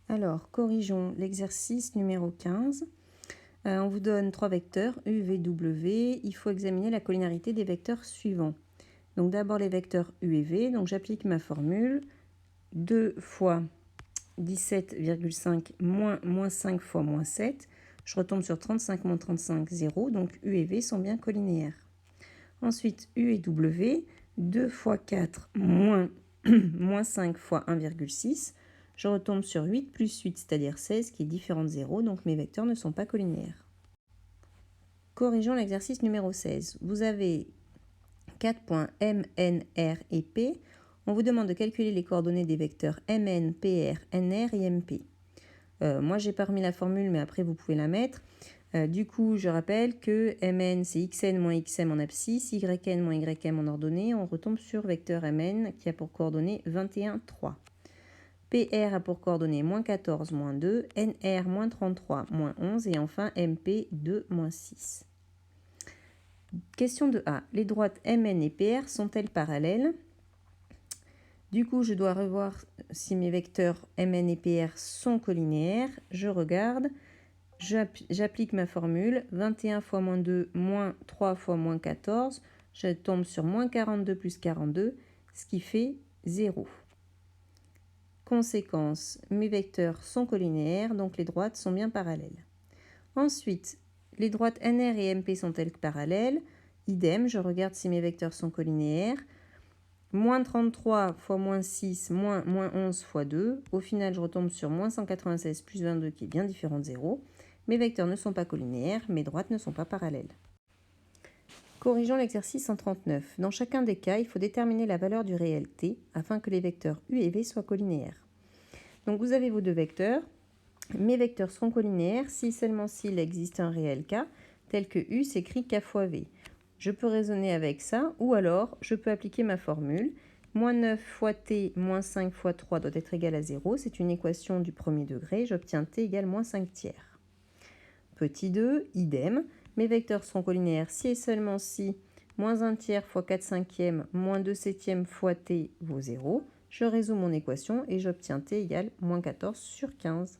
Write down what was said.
Alors, corrigeons l'exercice numéro 15. On vous donne 3 vecteurs, U, V, W. Il faut examiner la collinarité des vecteurs suivants. Donc d'abord les vecteurs U et V. Donc j'applique ma formule. 2 fois 17,5 moins 5 fois moins 7. Je retombe sur 35 moins 35, 0. Donc U et V sont bien collinéaires. Ensuite, U et W. 2 fois 4 moins 5 fois 1,6. Je retombe sur 8 plus 8, c'est-à-dire 16, qui est différent de 0, donc mes vecteurs ne sont pas collinéaires. Corrigeons l'exercice numéro 16. Vous avez 4 points M, N, R et P. On vous demande de calculer les coordonnées des vecteurs MN, PR, NR et MP. Moi, j'ai pas remis la formule, mais après, vous pouvez la mettre. Du coup, je rappelle que Mn, c'est xn moins xm en abscisse, yn moins ym en ordonnée. On retombe sur vecteur Mn qui a pour coordonnées 21, 3. PR a pour coordonnées moins 14, moins 2, NR, moins 33, moins 11, et enfin MP, 2, moins 6. Question de A. Les droites MN et PR sont-elles parallèles? Du coup, je dois revoir si mes vecteurs MN et PR sont collinéaires. Je regarde, j'applique ma formule. 21 fois moins 2, moins 3 fois moins 14. Je tombe sur moins 42 plus 42, ce qui fait 0. Conséquence, mes vecteurs sont collinéaires, donc les droites sont bien parallèles. Ensuite, les droites NR et MP sont-elles parallèles? Idem, je regarde si mes vecteurs sont collinéaires. Moins 33 fois moins 6, moins 11 fois 2. Au final, je retombe sur moins 196 plus 22 qui est bien différent de 0. Mes vecteurs ne sont pas collinéaires, mes droites ne sont pas parallèles. Corrigeons l'exercice 139. Dans chacun des cas, il faut déterminer la valeur du réel t afin que les vecteurs u et v soient collinéaires. Donc vous avez vos deux vecteurs. Mes vecteurs seront collinéaires si seulement s'il existe un réel k, tel que u s'écrit k fois v. Je peux raisonner avec ça, ou alors je peux appliquer ma formule. Moins 9 fois t moins 5 fois 3 doit être égal à 0. C'est une équation du premier degré. J'obtiens t égale moins 5 tiers. Petit 2, idem. Mes vecteurs seront collinéaires si et seulement si moins 1 tiers fois 4 cinquièmes moins 2 septièmes fois t vaut 0. Je résous mon équation et j'obtiens t égale moins 14 sur 15.